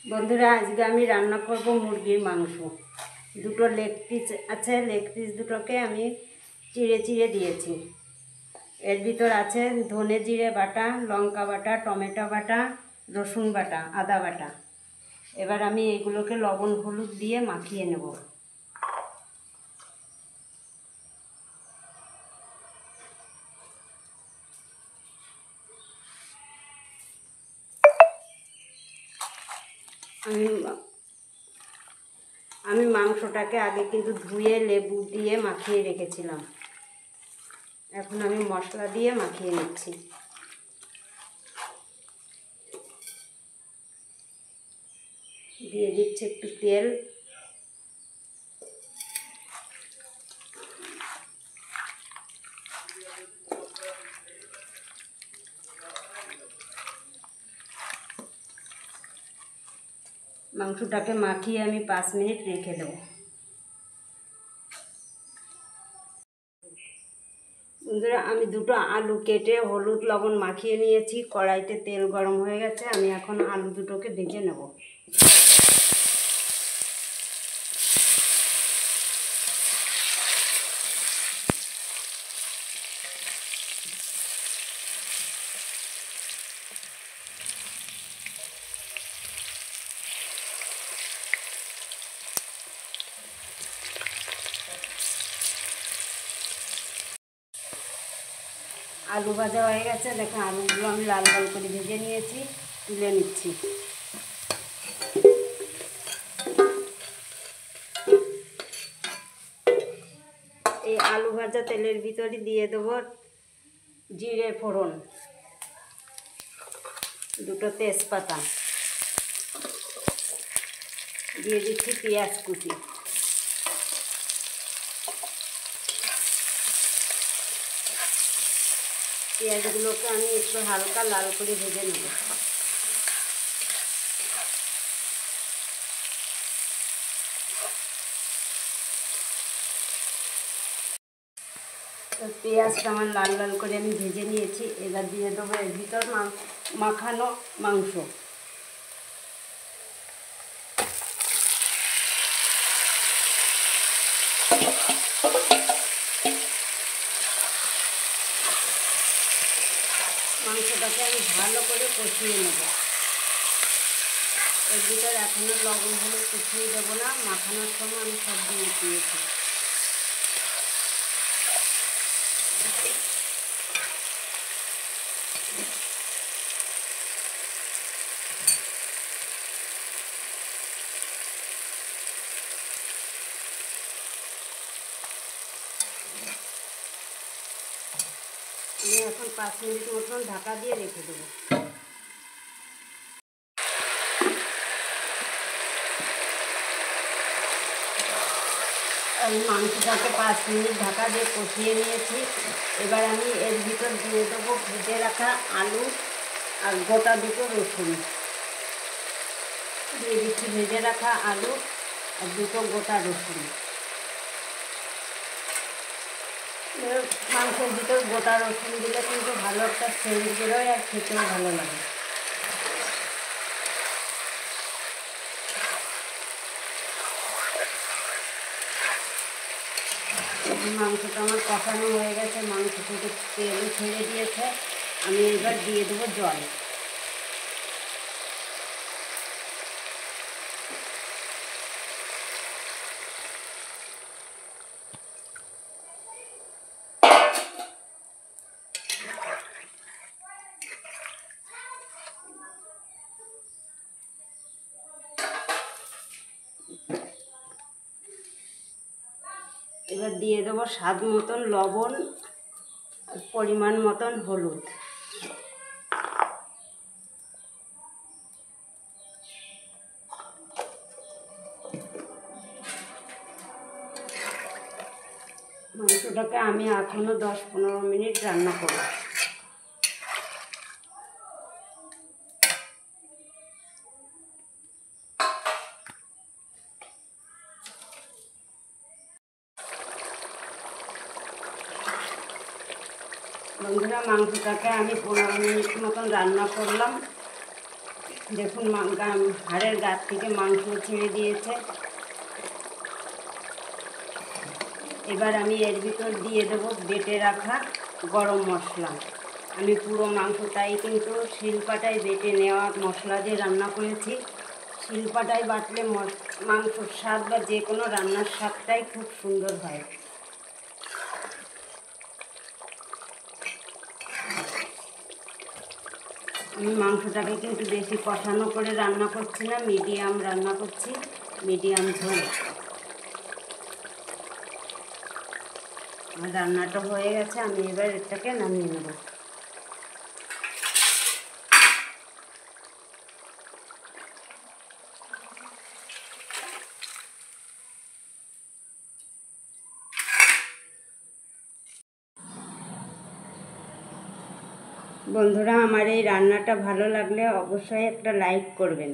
বন্ধুরা, আজকে আমি রান্না করব মুরগির মাংস। দুটো লেগ পিস আছে, লেগ পিস দুটোকে আমি চিড়ে চিড়ে দিয়েছি। এর ভিতর আছে ধনে জিরে বাটা, লঙ্কা বাটা, টমেটো বাটা, রসুন বাটা, আদা বাটা। এবার আমি এগুলোকে লবণ হলুদ দিয়ে মাখিয়ে নেব। আমি মাংসটাকে আগে কিন্তু ধুয়ে লেবু দিয়ে মাখিয়ে রেখেছিলাম। এখন আমি মশলা দিয়ে মাখিয়ে নিচ্ছি। দিয়ে দিচ্ছি একটু তেল, মাংসটাকে মাখিয়ে আমি 5 মিনিট রেখে দেবো। বন্ধুরা, আমি দুটো আলু কেটে হলুদ লবণ মাখিয়ে নিয়েছি। কড়াইতে তেল গরম হয়ে গেছে, আমি এখন আলু দুটোকে ভেজে নেব। আলু ভাজা হয়ে গেছে, দেখুন আলুগুলো আমি লাল লাল করে ভেজে নিয়েছি, তুলে নিচ্ছি। এই আলু ভাজা তেলের ভিতরে দিয়ে দেবো জিরে ফোড়ন, দুটো তেজপাতা, দিয়ে দিচ্ছি পেঁয়াজ কুচি। পেঁয়াজগুলোকে আমি একটু হালকা লাল করে ভেজে নেব। পেঁয়াজটা আমার লাল লাল করে আমি ভেজে নিয়েছি। এবার দিয়ে দেবো এর ভিতর মাখানো মাংস। মাংসটাকে আমি ভালো করে কষিয়ে নেব। এর ভিতরে এখনও লবণ হলুদ কিছুই দেবো না, মাখানোর সময় আমি সব দিয়ে দিয়েছি। আমি এখন 5 মিনিট মতন ঢাকা দিয়ে রেখে দেবো। আমি মাংসটাকে 5 মিনিট ঢাকা দিয়ে কষিয়ে নিয়েছি। এবার আমি এর ভিতর দিয়ে দেবো ভেজে রাখা আলু আর গোটা দুটো রসুন। দিয়ে দিচ্ছি ভেজে রাখা আলু আর দুটো গোটা রসুন। মাংসের ভিতর গোটা রসুন দিলে কিন্তু ভালো একটা সেন্ট বেরোয় আর খেতেও ভালো লাগে। মাংসটা আমার কষানো হয়ে গেছে, মাংস থেকে তেল ছেড়ে দিয়েছে। আমি এবার দিয়ে দেবো জল। এবার দিয়ে দেবো স্বাদ মতন লবণ, পরিমাণ মতন হলুদ। মাংসটাকে আমি এখনও 10-15 মিনিট রান্না করব। বন্ধুরা, মাংসটাকে আমি 15 মিনিট মতন রান্না করলাম। দেখুন হাড়ের গা থেকে মাংস ছেড়ে দিয়েছে। এবার আমি এর ভিতর দিয়ে দেবো বেটে রাখা গরম মশলা। আমি পুরো মাংসটাই কিন্তু শিলপাটায় বেটে নেওয়া মশলা দিয়ে রান্না করেছি। শিলপাটায় বাটলে মাংসর স্বাদ বা যে কোনো রান্নার স্বাদটাই খুব সুন্দর হয়। আমি মাংসটাকে কিন্তু বেশি কষানো করে রান্না করছি না, মিডিয়াম রান্না করছি, মিডিয়াম ঝোল। আমার রান্নাটা হয়ে গেছে, আমি এবার এটাকে নামিয়ে নেব। বন্ধুরা, আমার এই রান্নাটা ভালো লাগলে অবশ্যই একটা লাইক করবেন।